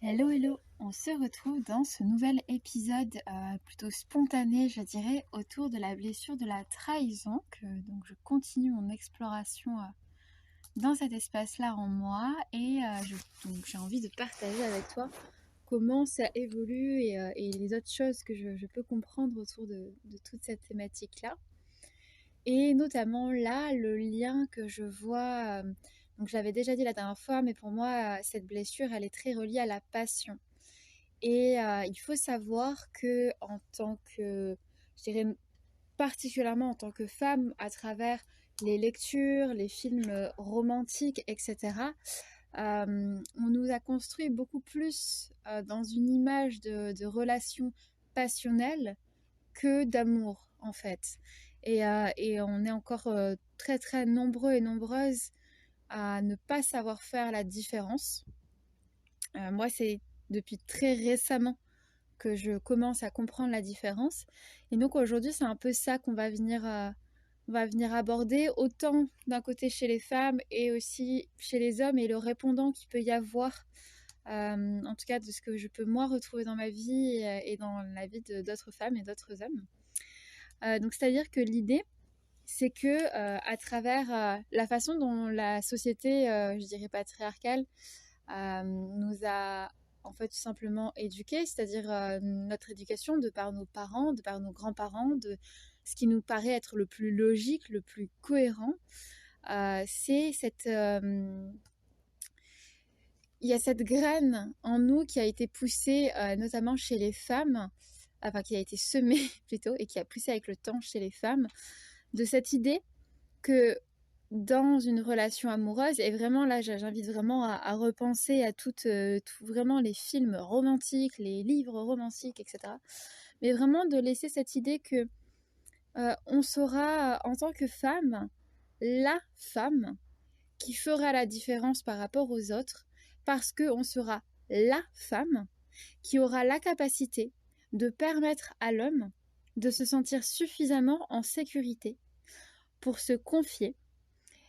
Hello, hello! On se retrouve dans ce nouvel épisode plutôt spontané, je dirais, autour de la blessure de la trahison. Donc je continue mon exploration dans cet espace-là en moi et donc j'ai envie de partager avec toi comment ça évolue et les autres choses que je peux comprendre autour de toute cette thématique-là. Et notamment là, le lien que je vois, donc je l'avais déjà dit la dernière fois, mais pour moi, cette blessure, elle est très reliée à la passion. Et il faut savoir que en tant que, je dirais particulièrement en tant que femme, à travers les lectures, les films romantiques, etc., on nous a construit beaucoup plus dans une image de relation passionnelle que d'amour, en fait. Et on est encore très très nombreux et nombreuses à ne pas savoir faire la différence. Moi, c'est depuis très récemment que je commence à comprendre la différence. Et donc aujourd'hui, c'est un peu ça qu'on va venir aborder, autant d'un côté chez les femmes et aussi chez les hommes, et le répondant qu'il peut y avoir, en tout cas de ce que je peux moi retrouver dans ma vie et dans la vie d'autres femmes et d'autres hommes. Donc c'est-à-dire que l'idée, c'est que à travers la façon dont la société, je dirais patriarcale, nous a en fait tout simplement éduqués, c'est-à-dire notre éducation de par nos parents, de par nos grands-parents, de ce qui nous paraît être le plus logique, le plus cohérent, c'est cette... il y a cette graine en nous qui a été poussée, notamment chez les femmes, enfin qui a été semée plutôt, et qui a poussé avec le temps chez les femmes, de cette idée que dans une relation amoureuse, et vraiment là j'invite vraiment à repenser à tout vraiment les films romantiques, les livres romantiques, etc. Mais vraiment de laisser cette idée que on sera en tant que femme, la femme qui fera la différence par rapport aux autres, parce qu'on sera la femme qui aura la capacité de permettre à l'homme de se sentir suffisamment en sécurité pour se confier,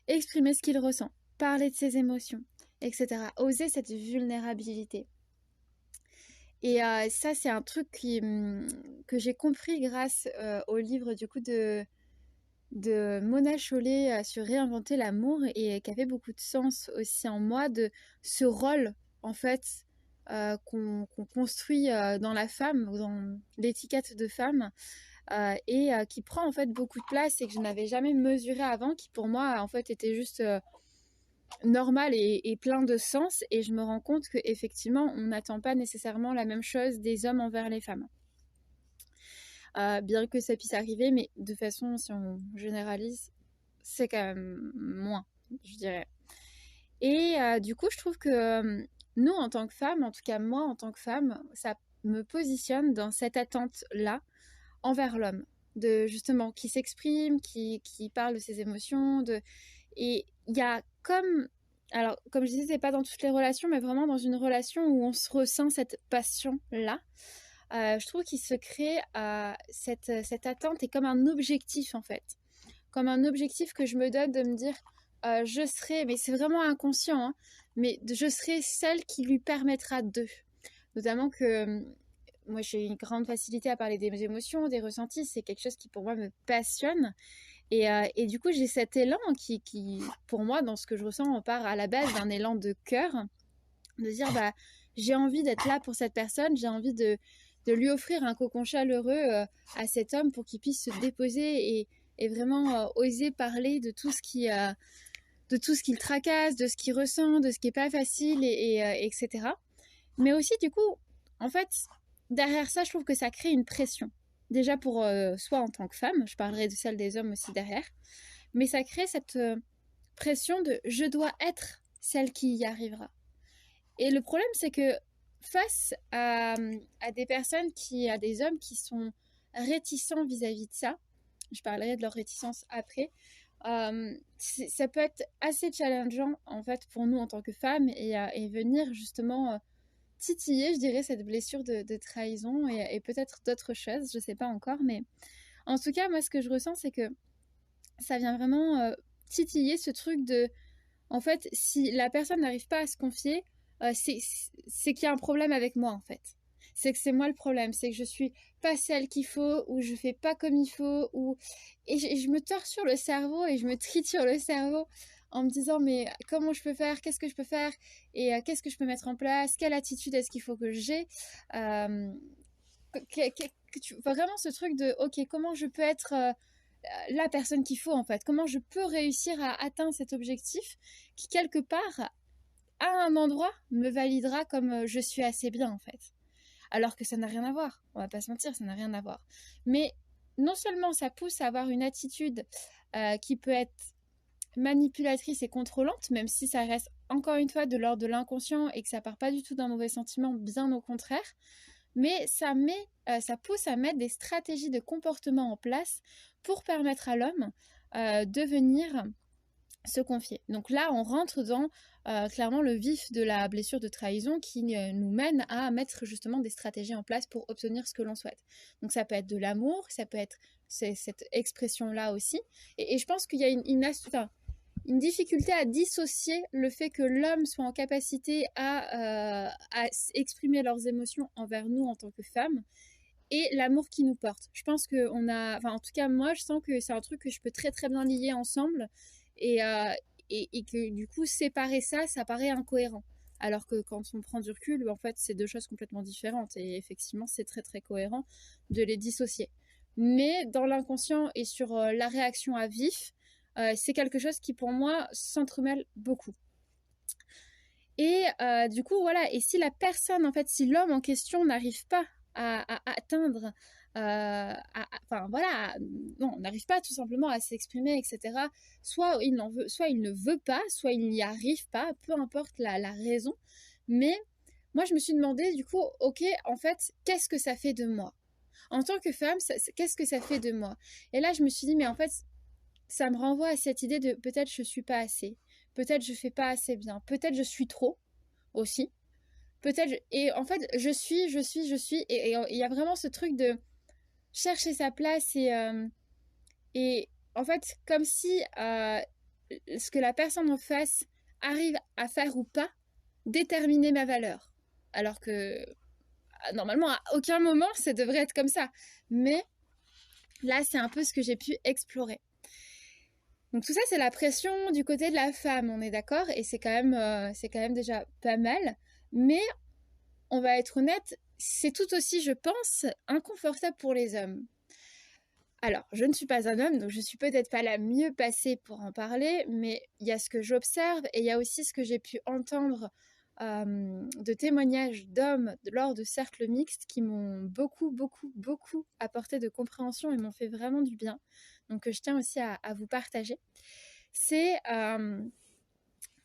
exprimer ce qu'il ressent, parler de ses émotions, etc. Oser cette vulnérabilité. Et ça, c'est un truc que j'ai compris grâce au livre du coup de Mona Chollet sur Réinventer l'amour, et qui avait beaucoup de sens aussi en moi, de ce rôle en fait qu'on construit dans la femme, dans l'étiquette de femme, et qui prend en fait beaucoup de place et que je n'avais jamais mesuré avant, qui pour moi en fait était juste normal et plein de sens, et je me rends compte que effectivement on n'attend pas nécessairement la même chose des hommes envers les femmes. Bien que ça puisse arriver, mais de façon, si on généralise, c'est quand même moins, je dirais. Et du coup, je trouve que nous, en tant que femmes, en tout cas moi, en tant que femme, ça me positionne dans cette attente-là envers l'homme, de justement qui s'exprime, qui parle de ses émotions, et il y a alors comme je disais, c'est pas dans toutes les relations, mais vraiment dans une relation où on se ressent cette passion-là. Je trouve qu'il se crée cette attente est comme un objectif en fait, comme un objectif que je me donne de me dire je serai, mais c'est vraiment inconscient, hein, mais je serai celle qui lui permettra de. Notamment que moi j'ai une grande facilité à parler des émotions, des ressentis, c'est quelque chose qui pour moi me passionne, et du coup j'ai cet élan qui pour moi dans ce que je ressens on part à la base d'un élan de cœur, de dire bah j'ai envie d'être là pour cette personne, j'ai envie de lui offrir un cocon chaleureux à cet homme pour qu'il puisse se déposer et vraiment oser parler de tout ce qui le tracasse, de ce qu'il ressent, de ce qui est pas facile, etc. Mais aussi du coup, en fait, derrière ça, je trouve que ça crée une pression. Déjà pour soi en tant que femme, je parlerai de celle des hommes aussi derrière, mais ça crée cette pression de je dois être celle qui y arrivera. Et le problème, c'est que face à des personnes à des hommes qui sont réticents vis-à-vis de ça, je parlerai de leur réticence après, ça peut être assez challengeant en fait pour nous en tant que femmes, et venir justement titiller, je dirais, cette blessure de trahison, et peut-être d'autres choses, je sais pas encore, mais en tout cas, moi ce que je ressens, c'est que ça vient vraiment titiller ce truc de, en fait, si la personne n'arrive pas à se confier, c'est qu'il y a un problème avec moi en fait. C'est que c'est moi le problème, c'est que je suis pas celle qu'il faut, ou je fais pas comme il faut, ou et je me torture le cerveau et je me triture le cerveau en me disant mais comment je peux faire, qu'est-ce que je peux faire et qu'est-ce que je peux mettre en place, quelle attitude est-ce qu'il faut que j'ai, euh, vraiment ce truc de ok comment je peux être la personne qu'il faut en fait, comment je peux réussir à atteindre cet objectif qui quelque part à un endroit me validera comme je suis assez bien en fait. Alors que ça n'a rien à voir, on va pas se mentir, ça n'a rien à voir. Mais non seulement ça pousse à avoir une attitude qui peut être manipulatrice et contrôlante, même si ça reste encore une fois de l'ordre de l'inconscient et que ça part pas du tout d'un mauvais sentiment, bien au contraire, mais ça pousse à mettre des stratégies de comportement en place pour permettre à l'homme de venir se confier. Donc là, on rentre dans clairement le vif de la blessure de trahison qui nous mène à mettre justement des stratégies en place pour obtenir ce que l'on souhaite. Donc ça peut être de l'amour, ça peut être cette expression-là aussi. Et je pense qu'il y a une difficulté à dissocier le fait que l'homme soit en capacité à exprimer leurs émotions envers nous en tant que femmes et l'amour qui nous porte. Je pense qu'on a, enfin en tout cas moi je sens que c'est un truc que je peux très très bien lier ensemble et, euh, et que du coup séparer ça, ça paraît incohérent. Alors que quand on prend du recul, en fait c'est deux choses complètement différentes et effectivement c'est très très cohérent de les dissocier. Mais dans l'inconscient et sur la réaction à vif, c'est quelque chose qui pour moi s'entremêle beaucoup. Et du coup, voilà, et si la personne, en fait, si l'homme en question n'arrive pas à atteindre, enfin voilà, non, on n'arrive pas tout simplement à s'exprimer, etc. Soit il en veut, soit il ne veut pas, soit il n'y arrive pas, peu importe la raison. Mais moi, je me suis demandé, du coup, ok, en fait, qu'est-ce que ça fait de moi? En tant que femme, qu'est-ce que ça fait de moi? Et là, je me suis dit, mais en fait, ça me renvoie à cette idée de peut-être je suis pas assez, peut-être je fais pas assez bien, peut-être je suis trop aussi, peut-être et en fait et il y a vraiment ce truc de chercher sa place et en fait comme si ce que la personne en face arrive à faire ou pas déterminer ma valeur, alors que normalement à aucun moment ça devrait être comme ça, mais là c'est un peu ce que j'ai pu explorer. Donc tout ça, c'est la pression du côté de la femme, on est d'accord, et c'est quand même déjà pas mal. Mais on va être honnête, c'est tout aussi, je pense, inconfortable pour les hommes. Alors, je ne suis pas un homme, donc je suis peut-être pas la mieux passée pour en parler, mais il y a ce que j'observe et il y a aussi ce que j'ai pu entendre de témoignages d'hommes lors de cercles mixtes qui m'ont beaucoup, beaucoup, beaucoup apporté de compréhension et m'ont fait vraiment du bien. Donc, je tiens aussi à vous partager. C'est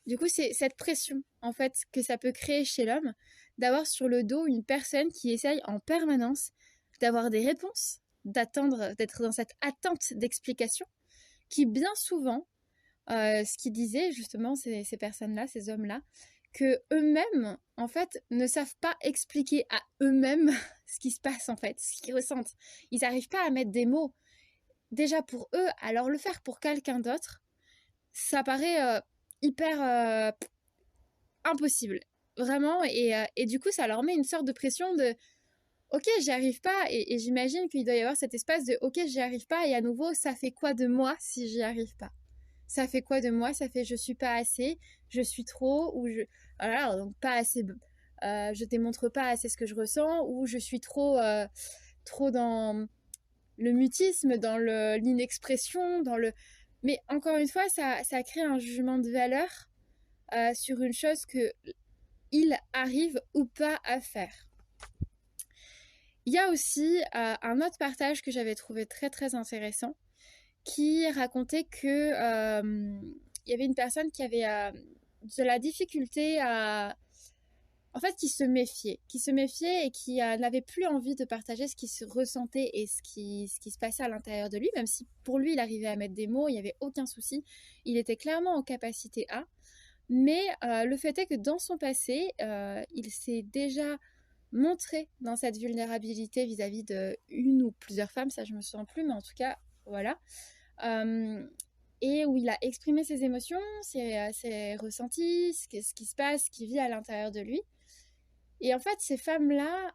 du coup, c'est cette pression, en fait, que ça peut créer chez l'homme, d'avoir sur le dos une personne qui essaye en permanence d'avoir des réponses, d'attendre, d'être dans cette attente d'explication, qui bien souvent, ce qu'ils disaient justement ces personnes-là, ces hommes-là, que eux-mêmes, en fait, ne savent pas expliquer à eux-mêmes ce qui se passe, en fait, ce qu'ils ressentent. Ils n'arrivent pas à mettre des mots. Déjà pour eux, alors le faire pour quelqu'un d'autre, ça paraît hyper impossible. Vraiment. Et du coup, ça leur met une sorte de pression de ok, j'y arrive pas. Et j'imagine qu'il doit y avoir cet espace de ok, j'y arrive pas. Et à nouveau, ça fait quoi de moi si j'y arrive pas? Ça fait quoi de moi? Ça fait je suis pas assez, je suis trop, ou je. Voilà, donc pas assez. Je démontre pas assez ce que je ressens, ou je suis trop dans le mutisme, dans l'inexpression, dans le. Mais encore une fois, ça crée un jugement de valeur sur une chose que il arrive ou pas à faire. Il y a aussi un autre partage que j'avais trouvé très très intéressant qui racontait que il y avait une personne qui avait de la difficulté à en fait qui se méfiait et qui n'avait plus envie de partager ce qui se ressentait et ce qui se passait à l'intérieur de lui, même si pour lui il arrivait à mettre des mots, il n'y avait aucun souci, il était clairement en capacité à. Mais le fait est que dans son passé, il s'est déjà montré dans cette vulnérabilité vis-à-vis de une ou plusieurs femmes, ça je me souviens plus, mais en tout cas, voilà. et où il a exprimé ses émotions, ses ressentis, ce qui se passe, ce qui vit à l'intérieur de lui. Et en fait, ces femmes-là,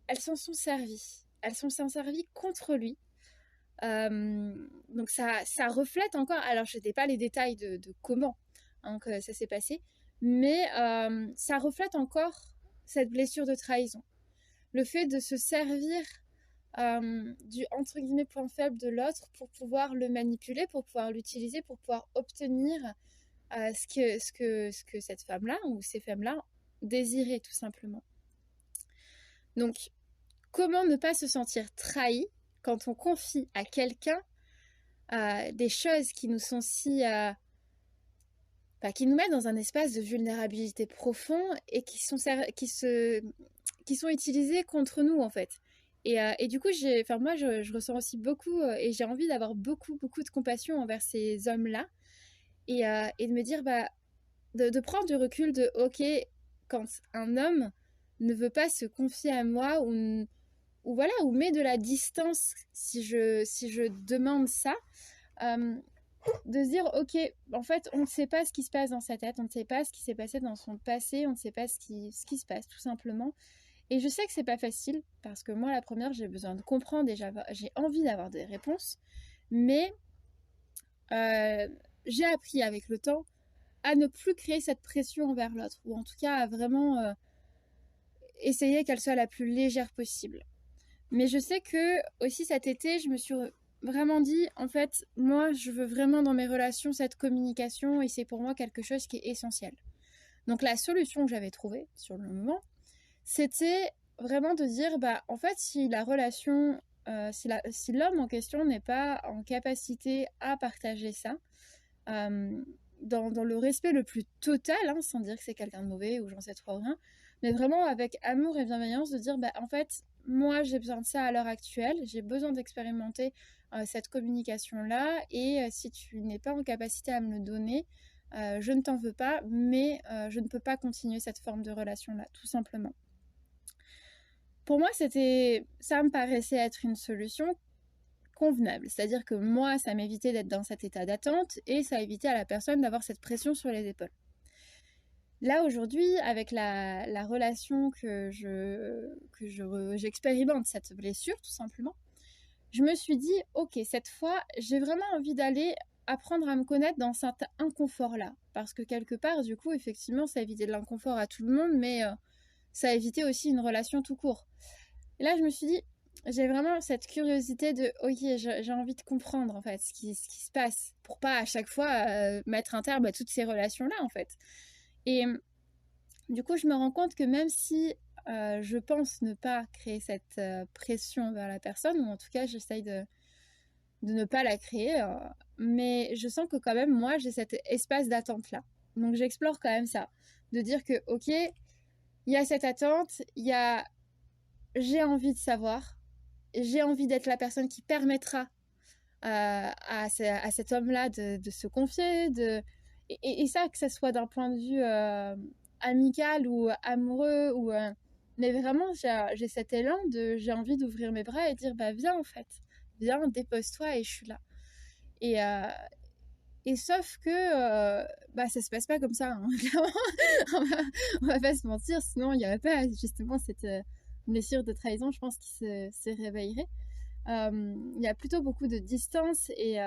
elles s'en sont servies. Elles s'en sont servies contre lui. Donc ça reflète encore, alors je n'ai pas les détails de comment que ça s'est passé, mais ça reflète encore cette blessure de trahison. Le fait de se servir du entre guillemets point faible de l'autre pour pouvoir le manipuler, pour pouvoir l'utiliser, pour pouvoir obtenir ce que cette femme-là ou ces femmes-là désiraient tout simplement. Donc, comment ne pas se sentir trahi quand on confie à quelqu'un des choses qui nous sont qui nous mettent dans un espace de vulnérabilité profond et qui sont utilisées contre nous en fait. Et du coup, moi, je ressens aussi beaucoup et j'ai envie d'avoir beaucoup de compassion envers ces hommes-là et de me dire, de prendre du recul de, ok, quand un homme ne veut pas se confier à moi ou met de la distance si je demande ça, de se dire, ok, en fait, on ne sait pas ce qui se passe dans sa tête, on ne sait pas ce qui s'est passé dans son passé, on ne sait pas ce qui se passe, tout simplement. Et je sais que c'est pas facile, parce que moi, la première, j'ai besoin de comprendre et j'ai envie d'avoir des réponses, mais j'ai appris avec le temps à ne plus créer cette pression envers l'autre, ou en tout cas à vraiment essayer qu'elle soit la plus légère possible. Mais je sais que aussi cet été, je me suis vraiment dit, en fait, moi, je veux vraiment dans mes relations cette communication et c'est pour moi quelque chose qui est essentiel. Donc la solution que j'avais trouvée sur le moment, c'était vraiment de dire, en fait, si la relation, si l'homme en question n'est pas en capacité à partager ça, dans le respect le plus total, sans dire que c'est quelqu'un de mauvais ou j'en sais trop rien, mais vraiment avec amour et bienveillance, de dire, en fait, moi, j'ai besoin de ça à l'heure actuelle, j'ai besoin d'expérimenter cette communication-là, et si tu n'es pas en capacité à me le donner, je ne t'en veux pas, mais je ne peux pas continuer cette forme de relation-là, tout simplement. Pour moi, ça me paraissait être une solution convenable, c'est-à-dire que moi, ça m'évitait d'être dans cet état d'attente, et ça évitait à la personne d'avoir cette pression sur les épaules. Là, aujourd'hui, avec la relation que j'expérimente, cette blessure, tout simplement, je me suis dit, ok, cette fois, j'ai vraiment envie d'aller apprendre à me connaître dans cet inconfort-là. Parce que quelque part, du coup, effectivement, ça évitait de l'inconfort à tout le monde, mais ça évitait aussi une relation tout court. Et là, je me suis dit, j'ai vraiment cette curiosité de, ok, j'ai envie de comprendre, en fait, ce qui se passe, pour pas à chaque fois mettre un terme à toutes ces relations-là, en fait. Et du coup, je me rends compte que même si je pense ne pas créer cette pression vers la personne, ou en tout cas, j'essaye de ne pas la créer, mais je sens que quand même, moi, j'ai cet espace d'attente-là. Donc, j'explore quand même ça. De dire que, ok, il y a cette attente, j'ai envie de savoir, j'ai envie d'être la personne qui permettra à cet homme-là de se confier, et ça, que ce soit d'un point de vue amical ou amoureux, mais vraiment j'ai cet élan j'ai envie d'ouvrir mes bras et dire viens, en fait, viens, dépose-toi et je suis là. Et sauf que ça se passe pas comme ça, clairement. on va pas se mentir, sinon il n'y aurait pas justement cette blessure de trahison, je pense, qui se réveillerait. Il y a plutôt beaucoup de distance et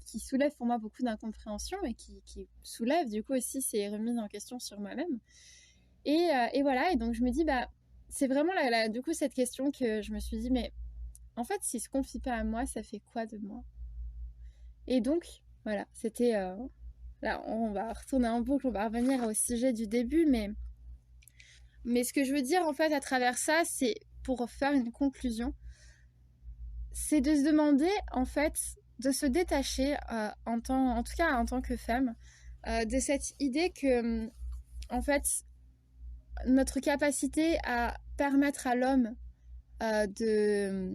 qui soulève pour moi beaucoup d'incompréhension, et qui soulève du coup aussi ces remises en question sur moi-même. Et voilà, et donc je me dis, c'est vraiment du coup cette question que je me suis dit, mais en fait, s'il se confie pas à moi, ça fait quoi de moi? Et donc, voilà, c'était... là, on va retourner en boucle, on va revenir au sujet du début, mais ce que je veux dire, en fait, à travers ça, c'est, pour faire une conclusion, c'est de se demander, en fait, de se détacher, en tout cas en tant que femme, de cette idée que, en fait, notre capacité à permettre à l'homme de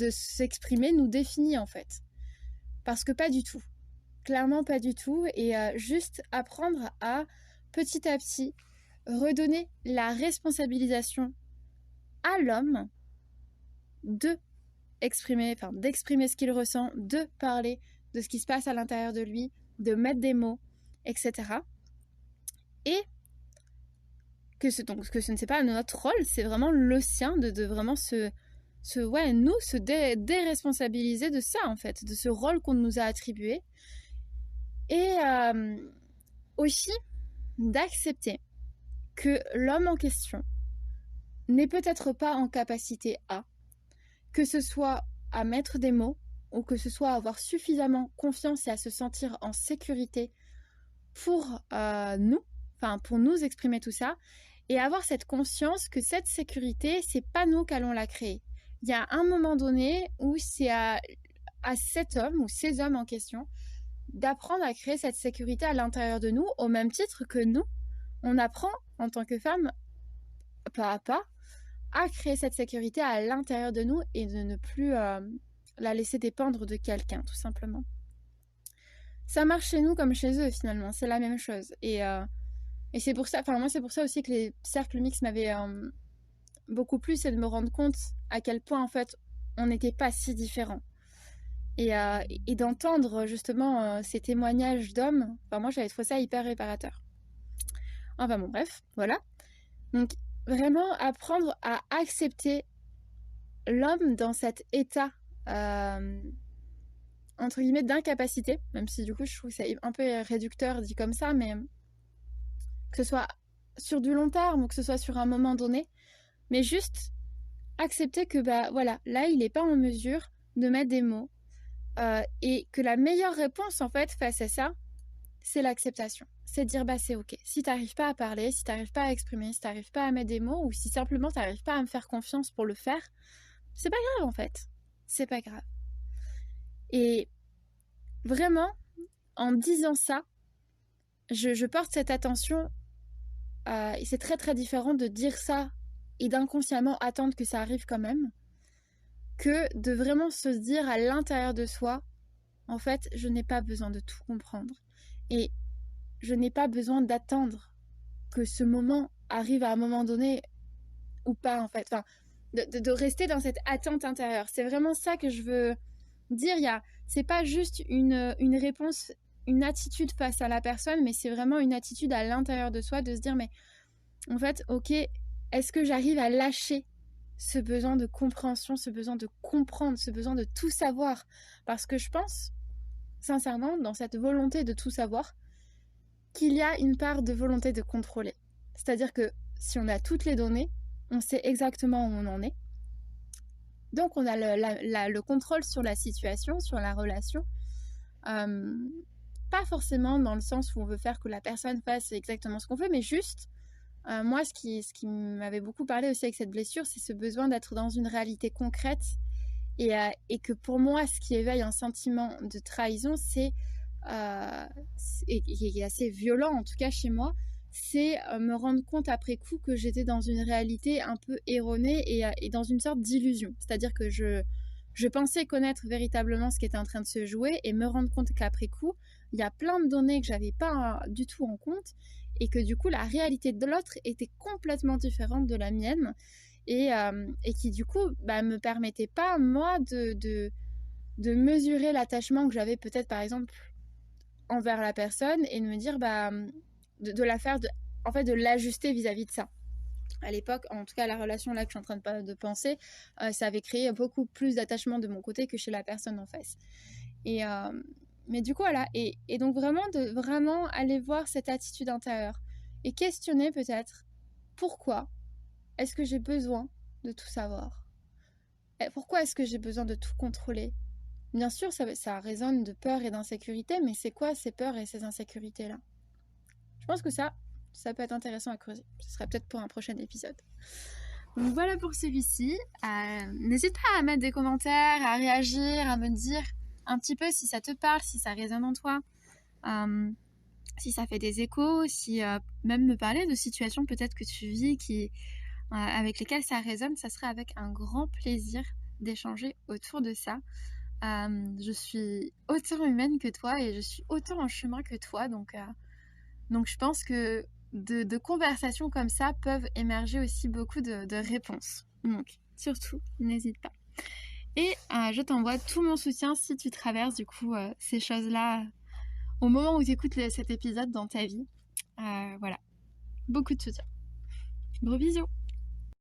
s'exprimer nous définit, en fait. Parce que pas du tout. Clairement pas du tout. Et juste apprendre à, petit à petit, redonner la responsabilisation à l'homme de d'exprimer ce qu'il ressent, de parler de ce qui se passe à l'intérieur de lui, de mettre des mots, etc. Et que ce ne c'est pas notre rôle, c'est vraiment le sien de vraiment se déresponsabiliser de ça, en fait, de ce rôle qu'on nous a attribué. Et aussi d'accepter que l'homme en question n'est peut-être pas en capacité que ce soit à mettre des mots ou que ce soit à avoir suffisamment confiance et à se sentir en sécurité pour pour nous exprimer tout ça, et avoir cette conscience que cette sécurité, c'est pas nous qu'allons la créer. Il y a un moment donné où c'est à cet homme ou ces hommes en question d'apprendre à créer cette sécurité à l'intérieur de nous, au même titre que nous, on apprend en tant que femme, pas à pas, à créer cette sécurité à l'intérieur de nous et de ne plus la laisser dépendre de quelqu'un, tout simplement. Ça marche chez nous comme chez eux, finalement, c'est la même chose. Et c'est pour ça, moi, c'est pour ça aussi que les cercles mixtes m'avaient beaucoup plu, c'est de me rendre compte à quel point, en fait, on n'était pas si différents. Et d'entendre, justement, ces témoignages d'hommes, moi, j'avais trouvé ça hyper réparateur. Enfin bon, bref, voilà. Donc, vraiment apprendre à accepter l'homme dans cet état, entre guillemets, d'incapacité, même si du coup, je trouve que c'est un peu réducteur dit comme ça, mais que ce soit sur du long terme ou que ce soit sur un moment donné, mais juste accepter que, là, il n'est pas en mesure de mettre des mots, et que la meilleure réponse, en fait, face à ça, c'est l'acceptation. C'est de dire, c'est ok. Si t'arrives pas à parler, si t'arrives pas à exprimer, si t'arrives pas à mettre des mots, ou si simplement t'arrives pas à me faire confiance pour le faire, c'est pas grave, en fait. C'est pas grave. Et vraiment, en disant ça, je porte cette attention, et c'est très très différent de dire ça et d'inconsciemment attendre que ça arrive quand même, que de vraiment se dire à l'intérieur de soi, en fait, je n'ai pas besoin de tout comprendre. Et je n'ai pas besoin d'attendre que ce moment arrive à un moment donné ou pas, en fait. Enfin, de rester dans cette attente intérieure. C'est vraiment ça que je veux dire. C'est pas juste une réponse, une attitude face à la personne, mais c'est vraiment une attitude à l'intérieur de soi, de se dire, mais en fait, ok, est-ce que j'arrive à lâcher ce besoin de compréhension, ce besoin de comprendre, ce besoin de tout savoir? Parce que je pense, sincèrement, dans cette volonté de tout savoir, qu'il y a une part de volonté de contrôler. C'est-à-dire que si on a toutes les données, on sait exactement où on en est. Donc on a le contrôle sur la situation, sur la relation. Pas forcément dans le sens où on veut faire que la personne fasse exactement ce qu'on veut, mais juste, moi, ce qui m'avait beaucoup parlé aussi avec cette blessure, c'est ce besoin d'être dans une réalité concrète. Et que pour moi, ce qui éveille un sentiment de trahison, c'est et qui est assez violent, en tout cas chez moi, c'est me rendre compte après coup que j'étais dans une réalité un peu erronée et dans une sorte d'illusion. C'est-à-dire que je pensais connaître véritablement ce qui était en train de se jouer et me rendre compte qu'après coup, il y a plein de données que j'avais pas du tout en compte et que du coup, la réalité de l'autre était complètement différente de la mienne et qui du coup, me permettait pas, moi, de mesurer l'attachement que j'avais peut-être, par exemple, envers la personne et de me dire de la faire en fait de l'ajuster vis-à-vis de ça. À l'époque, en tout cas la relation là que je suis en train de penser, ça avait créé beaucoup plus d'attachement de mon côté que chez la personne en face. Et mais du coup voilà, et donc vraiment aller voir cette attitude intérieure et questionner peut-être pourquoi est-ce que j'ai besoin de tout savoir, et pourquoi est-ce que j'ai besoin de tout contrôler. Bien sûr, ça résonne de peur et d'insécurité, mais c'est quoi ces peurs et ces insécurités-là? Je pense que ça peut être intéressant à creuser. Ce serait peut-être pour un prochain épisode. Donc voilà pour celui-ci. N'hésite pas à mettre des commentaires, à réagir, à me dire un petit peu si ça te parle, si ça résonne en toi, si ça fait des échos, si même me parler de situations peut-être que tu vis avec lesquelles ça résonne. Ça serait avec un grand plaisir d'échanger autour de ça. Je suis autant humaine que toi et je suis autant en chemin que toi, donc je pense que de conversations comme ça peuvent émerger aussi beaucoup de réponses. Donc surtout, n'hésite pas. Et je t'envoie tout mon soutien si tu traverses du coup ces choses-là au moment où tu écoutes cet épisode dans ta vie. Voilà, beaucoup de soutien. Gros bisous.